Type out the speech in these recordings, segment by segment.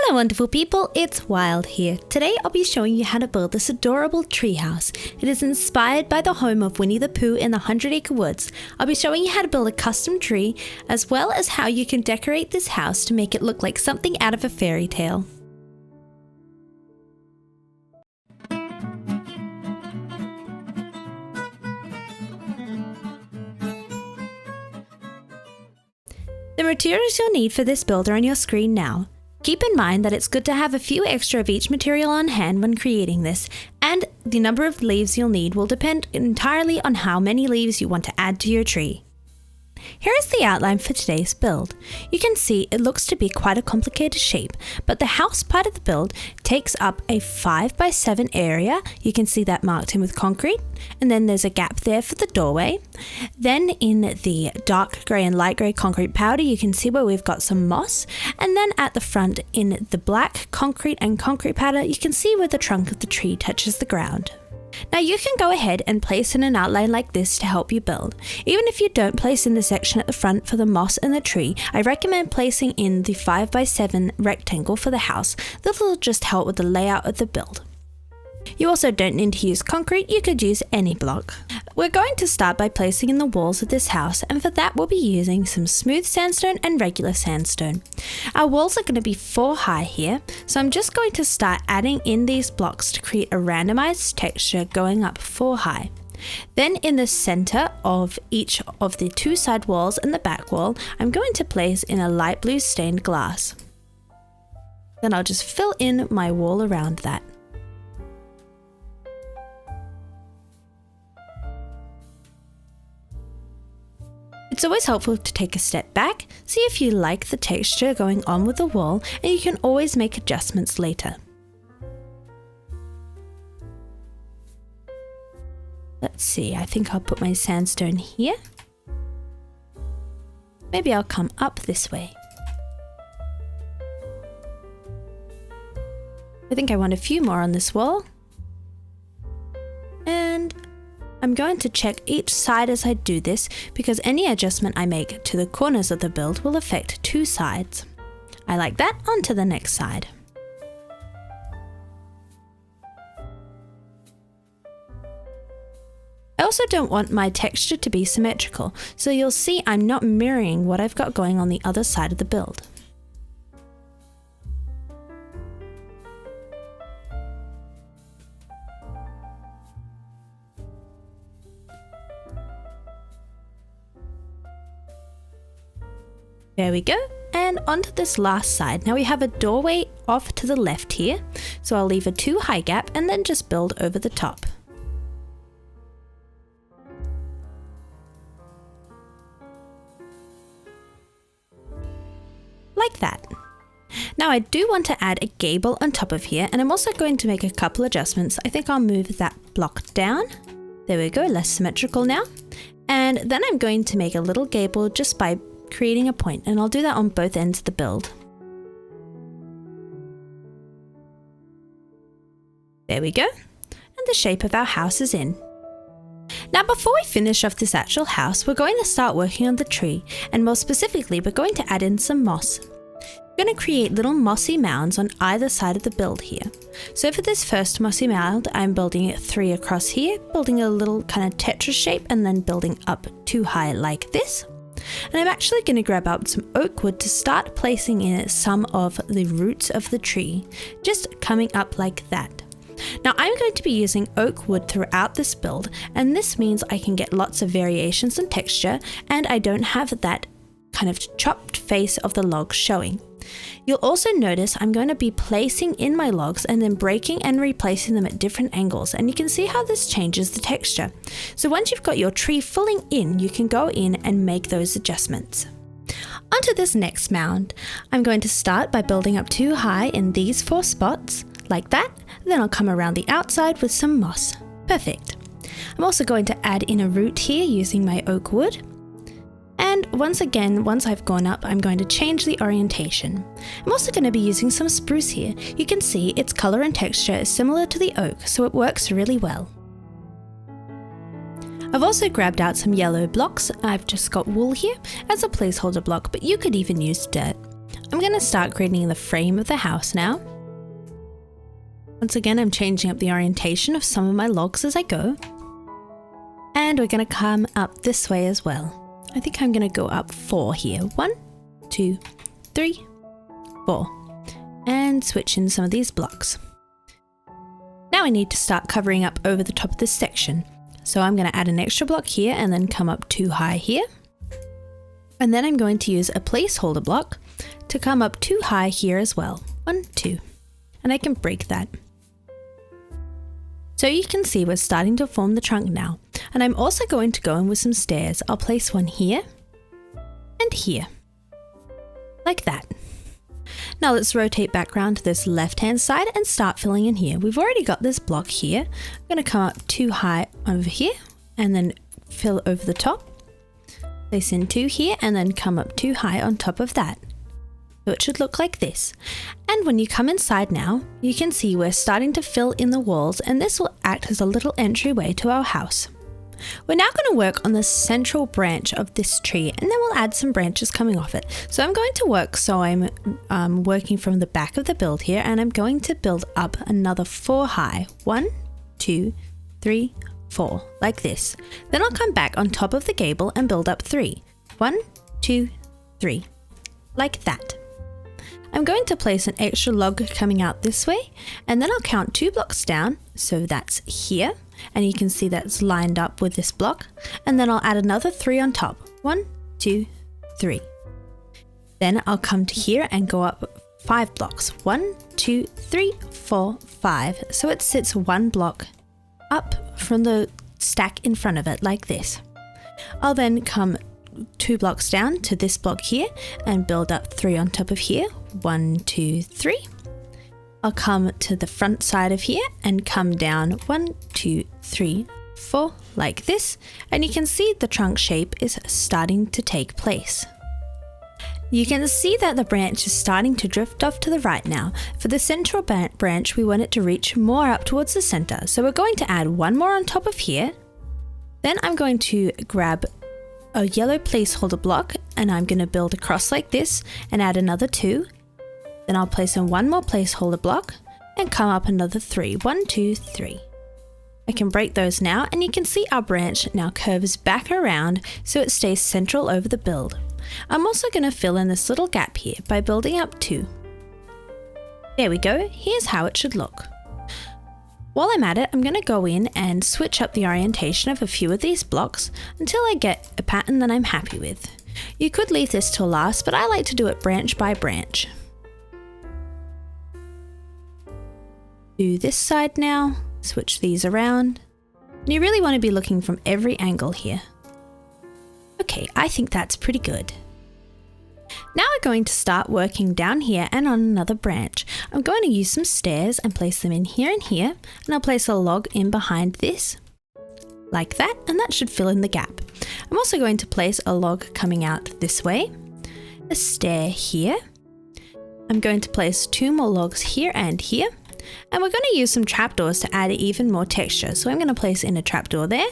Hello wonderful people, it's Wild here. Today I'll be showing you how to build this adorable treehouse. It is inspired by the home of Winnie the Pooh in the 100-acre woods. I'll be showing you how to build a custom tree, as well as how you can decorate this house to make it look like something out of a fairy tale. The materials you'll need for this build are on your screen now. Keep in mind that it's good to have a few extra of each material on hand when creating this, and the number of leaves you'll need will depend entirely on how many leaves you want to add to your tree. Here is the outline for today's build. You can see it looks to be quite a complicated shape, but the house part of the build takes up a 5x7 area. You can see that marked in with concrete, and then there's a gap there for the doorway. Then in the dark grey and light grey concrete powder, you can see where we've got some moss, and then at the front in the black concrete and concrete powder, you can see where the trunk of the tree touches the ground. Now you can go ahead and place in an outline like this to help you build. Even if you don't place in the section at the front for the moss and the tree, I recommend placing in the 5x7 rectangle for the house. This will just help with the layout of the build. You also don't need to use concrete, you could use any block. We're going to start by placing in the walls of this house, and for that we'll be using some smooth sandstone and regular sandstone. Our walls are going to be 4 high here, so I'm just going to start adding in these blocks to create a randomized texture going up 4 high. Then in the center of each of the 2 side walls and the back wall, I'm going to place in a light blue stained glass. Then I'll just fill in my wall around that. It's always helpful to take a step back, see if you like the texture going on with the wall, and you can always make adjustments later. Let's see, I think I'll put my sandstone here. Maybe I'll come up this way. I think I want a few more on this wall. And I'm going to check each side as I do this, because any adjustment I make to the corners of the build will affect 2 sides. I like that. On to the next side. I also don't want my texture to be symmetrical, so you'll see I'm not mirroring what I've got going on the other side of the build. There we go, and onto this last side. Now we have a doorway off to the left here, so I'll leave a 2 high gap and then just build over the top. Like that. Now I do want to add a gable on top of here, and I'm also going to make a couple adjustments. I think I'll move that block down. There we go, less symmetrical now. And then I'm going to make a little gable just by creating a point, and I'll do that on both ends of the build. There we go, and the shape of our house is in. Now before we finish off this actual house, we're going to start working on the tree, and more specifically we're going to add in some moss. We're going to create little mossy mounds on either side of the build here. So for this first mossy mound, I'm building it 3 across here, building a little kind of Tetris shape, and then building up 2 high like this. And I'm actually going to grab up some oak wood to start placing in some of the roots of the tree, just coming up like that. Now I'm going to be using oak wood throughout this build, and this means I can get lots of variations in texture, and I don't have that kind of chopped face of the log showing. You'll also notice I'm going to be placing in my logs and then breaking and replacing them at different angles, and you can see how this changes the texture. So once you've got your tree filling in, you can go in and make those adjustments. Onto this next mound, I'm going to start by building up 2 high in these 4 spots, like that. Then I'll come around the outside with some moss. Perfect. I'm also going to add in a root here using my oak wood. And once again, once I've gone up, I'm going to change the orientation. I'm also going to be using some spruce here. You can see its color and texture is similar to the oak, so it works really well. I've also grabbed out some yellow blocks. I've just got wool here as a placeholder block, but you could even use dirt. I'm going to start creating the frame of the house now. Once again, I'm changing up the orientation of some of my logs as I go. And we're going to come up this way as well. I think I'm going to go up 4 here. 1, 2, 3, 4. And switch in some of these blocks. Now I need to start covering up over the top of this section. So I'm going to add an extra block here and then come up 2 high here. And then I'm going to use a placeholder block to come up 2 high here as well. 1, 2. And I can break that. So you can see we're starting to form the trunk now. And I'm also going to go in with some stairs. I'll place one here and here. Like that. Now let's rotate back around to this left-hand side and start filling in here. We've already got this block here. I'm going to come up 2 high over here and then fill over the top. Place in 2 here and then come up 2 high on top of that. So it should look like this. And when you come inside now, you can see we're starting to fill in the walls, and this will act as a little entryway to our house. We're now going to work on the central branch of this tree, and then we'll add some branches coming off it. So I'm going to work, so I'm working from the back of the build here, and I'm going to build up another 4 high. 1, 2, 3, 4, like this. Then I'll come back on top of the gable and build up 3. 1, 2, 3, like that. I'm going to place an extra log coming out this way, and then I'll count 2 blocks down, so that's here, and you can see that's lined up with this block, and then I'll add another 3 on top. 1, 2, 3. Then I'll come to here and go up 5 blocks. 1, 2, 3, 4, 5. So it sits 1 block up from the stack in front of it like this. I'll then come 2 blocks down to this block here and build up 3 on top of here. 1, 2, 3. I'll come to the front side of here and come down 1, 2, 3, 4 like this, and you can see the trunk shape is starting to take place. You can see that the branch is starting to drift off to the right now. For the central branch, we want it to reach more up towards the center, so we're going to add 1 more on top of here. Then I'm going to grab a yellow placeholder block and I'm going to build across like this and add another 2. Then I'll place in 1 more placeholder block and come up another 3. 1, 2, 3. I can break those now, and you can see our branch now curves back around so it stays central over the build. I'm also going to fill in this little gap here by building up 2. There we go, here's how it should look. While I'm at it, I'm going to go in and switch up the orientation of a few of these blocks until I get a pattern that I'm happy with. You could leave this till last, but I like to do it branch by branch. Do this side now, switch these around. And you really want to be looking from every angle here. Okay, I think that's pretty good. Now we're going to start working down here and on another branch. I'm going to use some stairs and place them in here and here, and I'll place a log in behind this, like that, and that should fill in the gap. I'm also going to place a log coming out this way, a stair here. I'm going to place 2 more logs here and here, and we're going to use some trapdoors to add even more texture. So I'm going to place in a trapdoor there.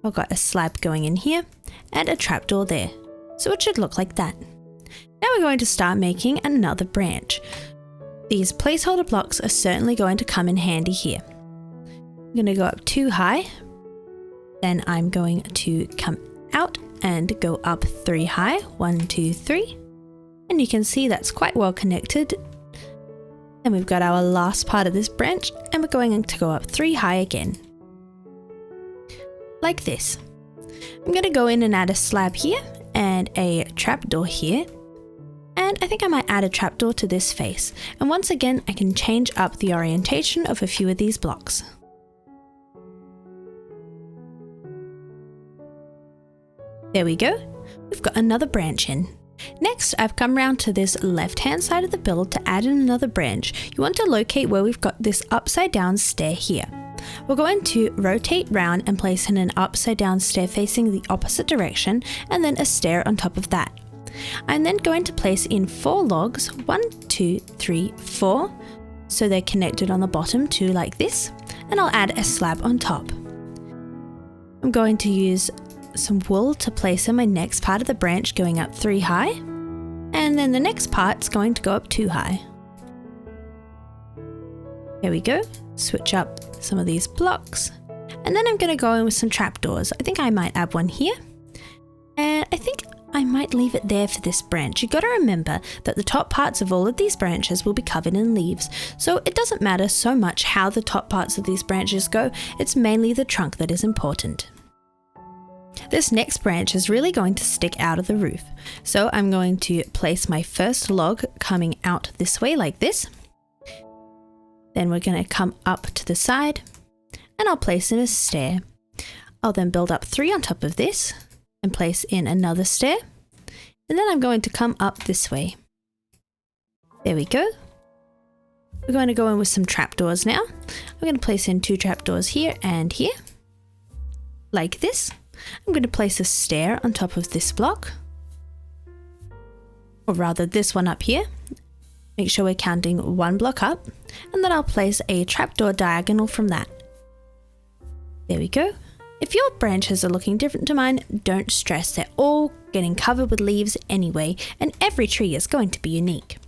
I've got a slab going in here and a trapdoor there. So it should look like that. Now we're going to start making another branch. These placeholder blocks are certainly going to come in handy here. I'm going to go up 2 high. Then I'm going to come out and go up 3 high. 1, 2, 3. And you can see that's quite well connected. And we've got our last part of this branch, and we're going to go up 3 high again. Like this. I'm going to go in and add a slab here and a trapdoor here. And I think I might add a trapdoor to this face. And once again, I can change up the orientation of a few of these blocks. There we go. We've got another branch in. Next, I've come around to this left-hand side of the build to add in another branch. You want to locate where we've got this upside down stair here. We're going to rotate round and place in an upside down stair facing the opposite direction, and then a stair on top of that. I'm then going to place in 4 logs, 1, 2, 3, 4, so they're connected on the bottom too, like this, and I'll add a slab on top. I'm going to use some wool to place in my next part of the branch, going up 3 high. And then the next part's going to go up too high. There we go. Switch up some of these blocks. And then I'm going to go in with some trapdoors. I think I might add one here. And I think I might leave it there for this branch. You got to remember that the top parts of all of these branches will be covered in leaves. So it doesn't matter so much how the top parts of these branches go. It's mainly the trunk that is important. This next branch is really going to stick out of the roof. So I'm going to place my first log coming out this way like this. Then we're going to come up to the side and I'll place in a stair. I'll then build up 3 on top of this and place in another stair. And then I'm going to come up this way. There we go. We're going to go in with some trapdoors now. I'm going to place in 2 trapdoors here and here. Like this. I'm going to place a stair on top of this block. Or rather this one up here. Make sure we're counting 1 block up. And then I'll place a trapdoor diagonal from that. There we go. If your branches are looking different to mine, don't stress. They're all getting covered with leaves anyway, and every tree is going to be unique.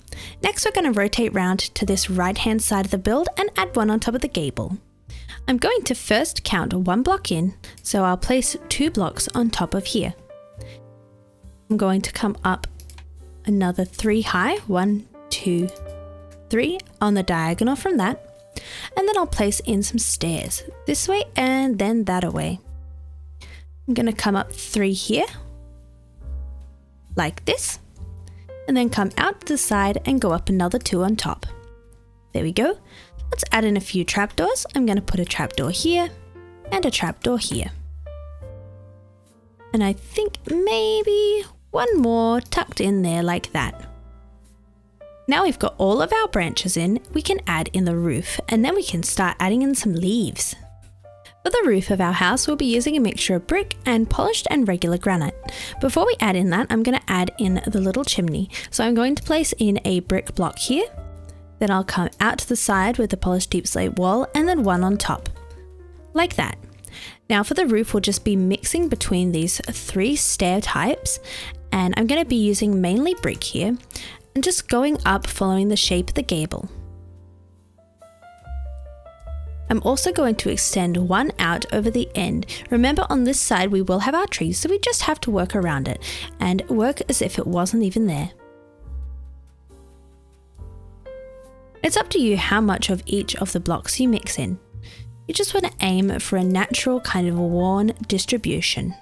Next, we're going to rotate round to this right-hand side of the build and add one on top of the gable. I'm going to first count 1 block in, so I'll place 2 blocks on top of here. I'm going to come up another 3 high, 1, 2, 3 on the diagonal from that. And then I'll place in some stairs this way and then that away. I'm going to come up 3 here, like this, and then come out to the side and go up another 2 on top. There we go. Let's add in a few trapdoors. I'm going to put a trapdoor here and a trapdoor here. And I think maybe 1 more tucked in there like that. Now we've got all of our branches in, we can add in the roof and then we can start adding in some leaves. For the roof of our house, we'll be using a mixture of brick and polished and regular granite. Before we add in that, I'm going to add in the little chimney. So I'm going to place in a brick block here. Then I'll come out to the side with the polished deep slate wall and then 1 on top. Like that. Now for the roof, we'll just be mixing between these 3 stair types. And I'm going to be using mainly brick here. And just going up following the shape of the gable. I'm also going to extend 1 out over the end. Remember, on this side we will have our trees, so we just have to work around it and work as if it wasn't even there. It's up to you how much of each of the blocks you mix in. You just want to aim for a natural kind of worn distribution.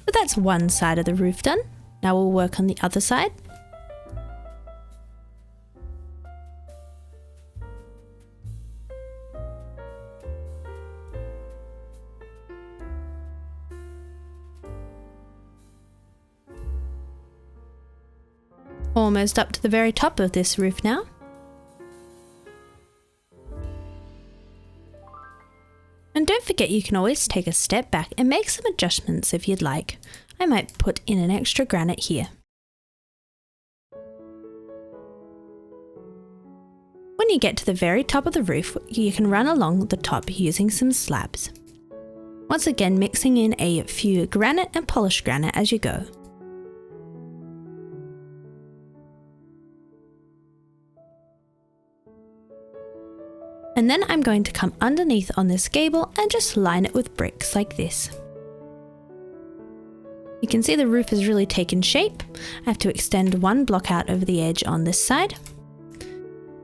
So that's one side of the roof done. Now we'll work on the other side. Almost up to the very top of this roof now. And don't forget, you can always take a step back and make some adjustments if you'd like. I might put in an extra granite here. When you get to the very top of the roof, you can run along the top using some slabs. Once again, mixing in a few granite and polished granite as you go. And then I'm going to come underneath on this gable and just line it with bricks like this. You can see the roof has really taken shape. I have to extend 1 block out over the edge on this side,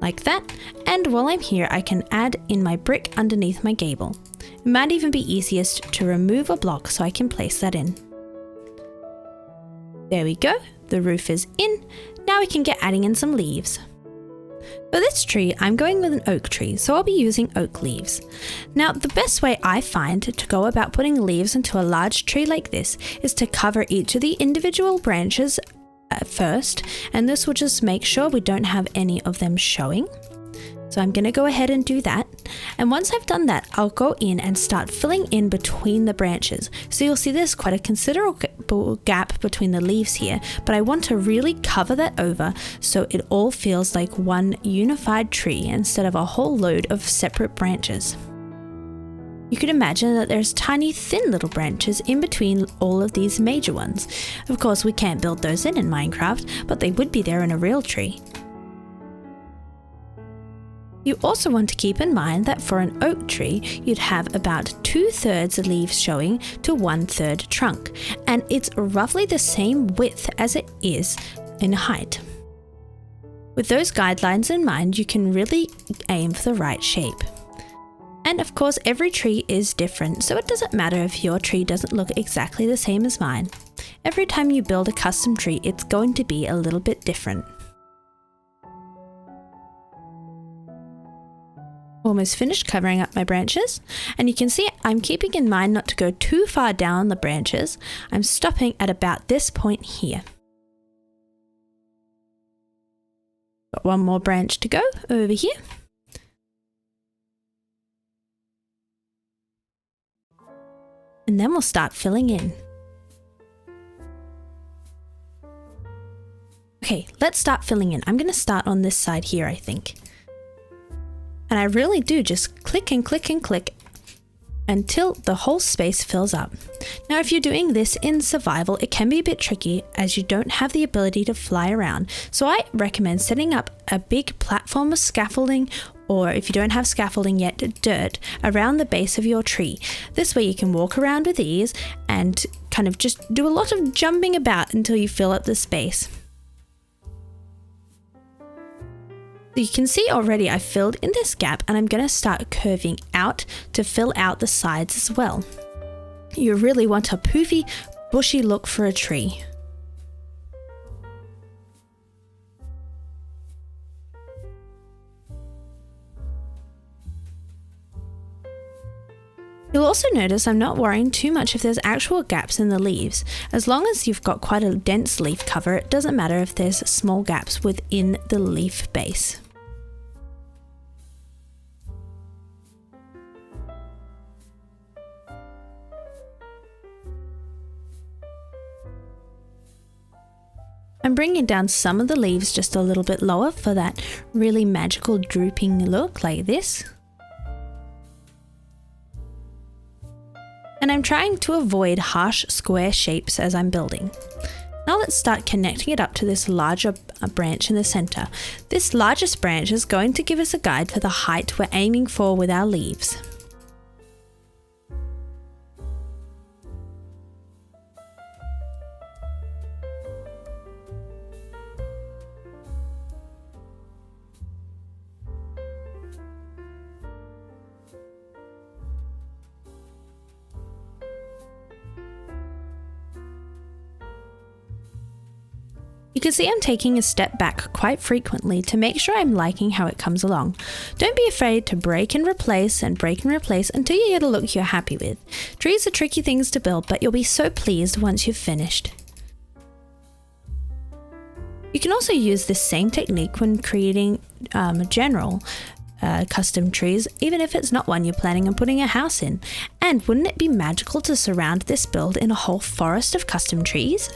like that. And while I'm here, I can add in my brick underneath my gable. It might even be easiest to remove a block so I can place that in. There we go, the roof is in. Now we can get adding in some leaves. For this tree, I'm going with an oak tree, so I'll be using oak leaves. Now, the best way I find to go about putting leaves into a large tree like this is to cover each of the individual branches first, and this will just make sure we don't have any of them showing. So I'm going to go ahead and do that. And once I've done that, I'll go in and start filling in between the branches. So you'll see there's quite a considerable gap between the leaves here, but I want to really cover that over so it all feels like one unified tree instead of a whole load of separate branches. You could imagine that there's tiny thin little branches in between all of these major ones. Of course, we can't build those in Minecraft, but they would be there in a real tree. You also want to keep in mind that for an oak tree, you'd have about 2/3 leaves showing to 1/3 trunk, and it's roughly the same width as it is in height. With those guidelines in mind, you can really aim for the right shape. And of course, every tree is different, so it doesn't matter if your tree doesn't look exactly the same as mine. Every time you build a custom tree, it's going to be a little bit different. Almost finished covering up my branches, and you can see I'm keeping in mind not to go too far down the branches. I'm stopping at about this point here. Got one more branch to go over here. And then we'll start filling in. Okay, let's start filling in. I'm going to start on this side here, I think. And I really do just click and click and click until the whole space fills up. Now, if you're doing this in survival, it can be a bit tricky as you don't have the ability to fly around. So I recommend setting up a big platform of scaffolding, or if you don't have scaffolding yet, dirt around the base of your tree. This way you can walk around with ease and kind of just do a lot of jumping about until you fill up the space. So you can see already I filled in this gap, and I'm going to start curving out to fill out the sides as well. You really want a poofy, bushy look for a tree. You'll also notice I'm not worrying too much if there's actual gaps in the leaves. As long as you've got quite a dense leaf cover, it doesn't matter if there's small gaps within the leaf base. I'm bringing down some of the leaves just a little bit lower for that really magical drooping look like this. And I'm trying to avoid harsh square shapes as I'm building. Now let's start connecting it up to this larger branch in the center. This largest branch is going to give us a guide for the height we're aiming for with our leaves. You can see I'm taking a step back quite frequently to make sure I'm liking how it comes along. Don't be afraid to break and replace until you get a look you're happy with. Trees are tricky things to build, but you'll be so pleased once you've finished. You can also use this same technique when creating general custom trees, even if it's not one you're planning on putting a house in. And wouldn't it be magical to surround this build in a whole forest of custom trees?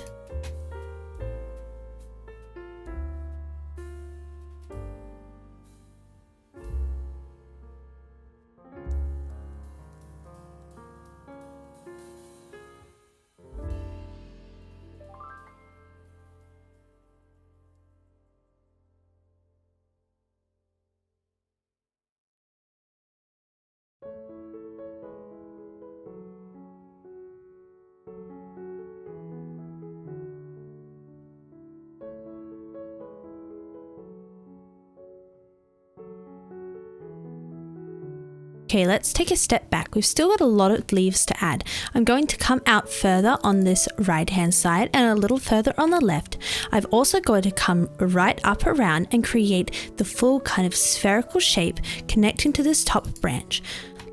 Okay, let's take a step back. We've still got a lot of leaves to add. I'm going to come out further on this right hand side and a little further on the left. I've also got to come right up around and create the full kind of spherical shape connecting to this top branch.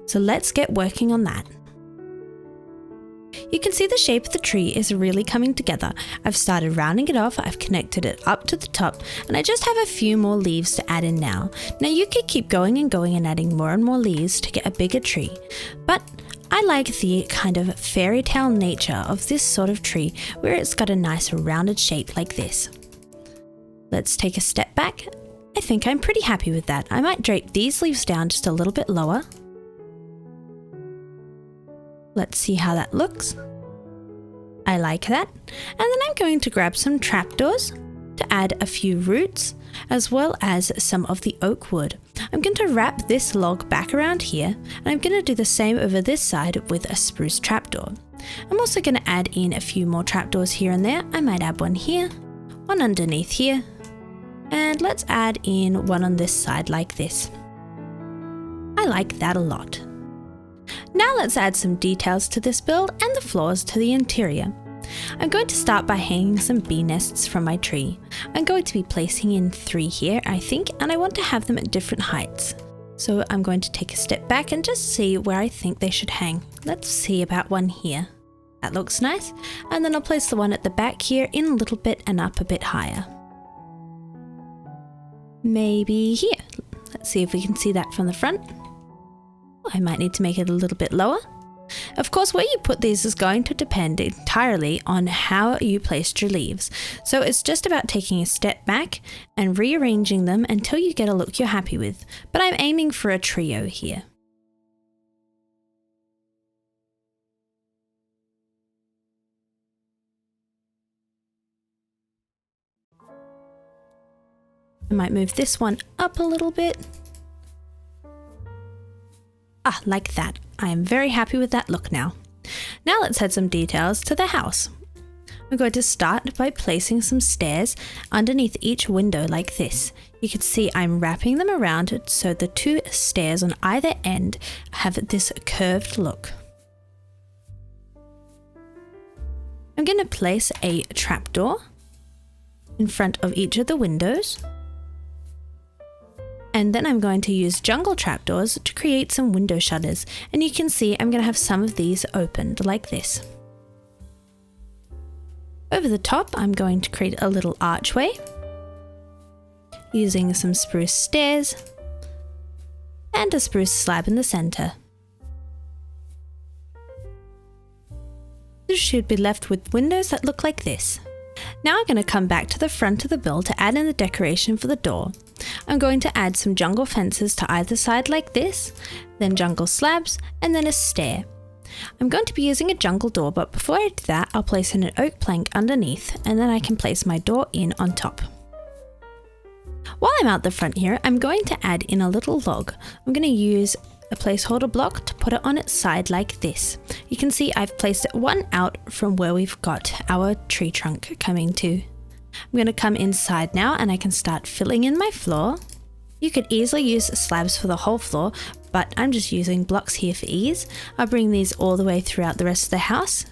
So let's get working on that. You can see the shape of the tree is really coming together. I've started rounding it off, I've connected it up to the top, and I just have a few more leaves to add in now. Now you could keep going and adding more and more leaves to get a bigger tree, but I like the kind of fairy tale nature of this sort of tree where it's got a nice rounded shape like this. Let's take a step back. I think I'm pretty happy with that. I might drape these leaves down just a little bit lower. Let's see how that looks. I like that. And then I'm going to grab some trapdoors to add a few roots as well as some of the oak wood. I'm going to wrap this log back around here, and I'm going to do the same over this side with a spruce trapdoor. I'm also going to add in a few more trapdoors here and there. I might add one here, one underneath here, and let's add in one on this side like this. I like that a lot. Now let's add some details to this build and the floors to the interior. I'm going to start by hanging some bee nests from my tree. I'm going to be placing in 3 here, I think, and I want to have them at different heights. So I'm going to take a step back and just see where I think they should hang. Let's see about one here. That looks nice. And then I'll place the one at the back here in a little bit and up a bit higher. Maybe here. Let's see if we can see that from the front. I might need to make it a little bit lower. Of course, where you put these is going to depend entirely on how you placed your leaves. So it's just about taking a step back and rearranging them until you get a look you're happy with. But I'm aiming for a trio here. I might move this one up a little bit. Ah, like that. I am very happy with that look now. Now let's add some details to the house. I'm going to start by placing some stairs underneath each window like this. You can see I'm wrapping them around so the 2 stairs on either end have this curved look. I'm going to place a trapdoor in front of each of the windows. And then I'm going to use jungle trapdoors to create some window shutters. And you can see I'm going to have some of these opened like this. Over the top, I'm going to create a little archway using some spruce stairs and a spruce slab in the center. This should be left with windows that look like this. Now I'm going to come back to the front of the build to add in the decoration for the door. I'm going to add some jungle fences to either side like this, then jungle slabs, and then a stair. I'm going to be using a jungle door, but before I do that, I'll place in an oak plank underneath, and then I can place my door in on top. While I'm out the front here, I'm going to add in a little log. I'm going to use a placeholder block to put it on its side like this. You can see I've placed it one out from where we've got our tree trunk coming to. I'm going to come inside now and I can start filling in my floor. You could easily use slabs for the whole floor, but I'm just using blocks here for ease. I'll bring these all the way throughout the rest of the house.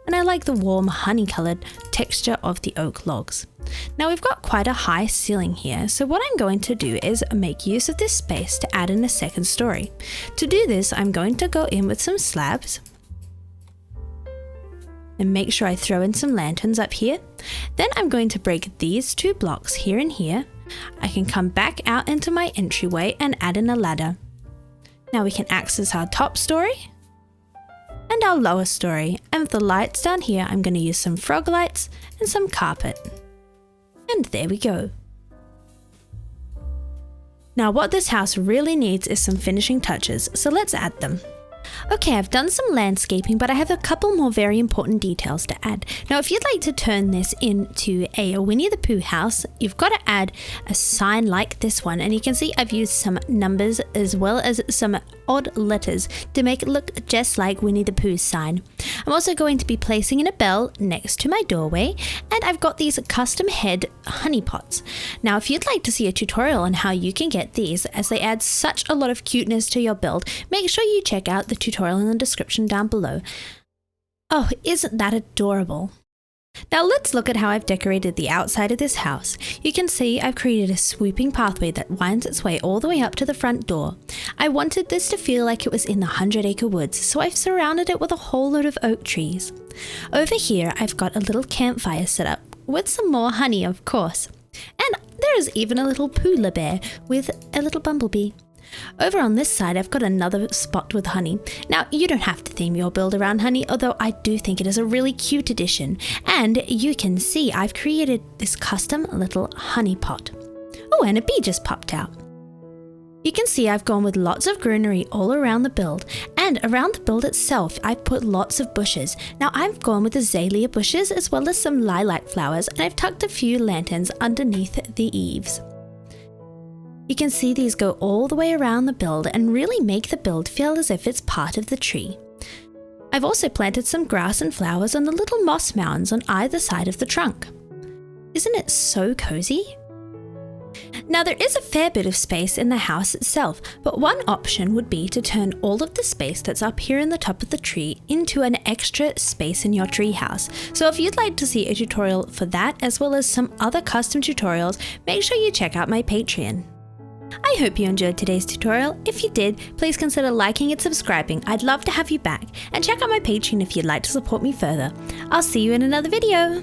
And I like the warm honey-coloured texture of the oak logs. Now we've got quite a high ceiling here, so what I'm going to do is make use of this space to add in a second story. To do this, I'm going to go in with some slabs and make sure I throw in some lanterns up here. Then I'm going to break these 2 blocks here and here. I can come back out into my entryway and add in a ladder. Now we can access our top story and our lower story, and with the lights down here I'm going to use some frog lights and some carpet. And there we go. Now what this house really needs is some finishing touches, so let's add them. Okay, I've done some landscaping, but I have a couple more very important details to add. Now, if you'd like to turn this into a Winnie the Pooh house, you've got to add a sign like this one. And you can see I've used some numbers as well as some odd letters to make it look just like Winnie the Pooh's sign. I'm also going to be placing in a bell next to my doorway, and I've got these custom head honey pots. Now, if you'd like to see a tutorial on how you can get these, as they add such a lot of cuteness to your build, make sure you check out the tutorial in the description down below. Oh, isn't that adorable? Now let's look at how I've decorated the outside of this house. You can see I've created a swooping pathway that winds its way all the way up to the front door. I wanted this to feel like it was in the 100-acre woods, so I've surrounded it with a whole load of oak trees. Over here I've got a little campfire set up, with some more honey of course. And there is even a little polar bear with a little bumblebee. Over on this side, I've got another spot with honey. Now, you don't have to theme your build around honey, although I do think it is a really cute addition. And you can see I've created this custom little honey pot. Oh, and a bee just popped out. You can see I've gone with lots of greenery all around the build, and around the build itself, I've put lots of bushes. Now, I've gone with azalea bushes as well as some lilac flowers, and I've tucked a few lanterns underneath the eaves. You can see these go all the way around the build and really make the build feel as if it's part of the tree. I've also planted some grass and flowers on the little moss mounds on either side of the trunk. Isn't it so cozy? Now there is a fair bit of space in the house itself, but one option would be to turn all of the space that's up here in the top of the tree into an extra space in your treehouse. So if you'd like to see a tutorial for that as well as some other custom tutorials, make sure you check out my Patreon. I hope you enjoyed today's tutorial. If you did, please consider liking and subscribing. I'd love to have you back. And check out my Patreon if you'd like to support me further. I'll see you in another video.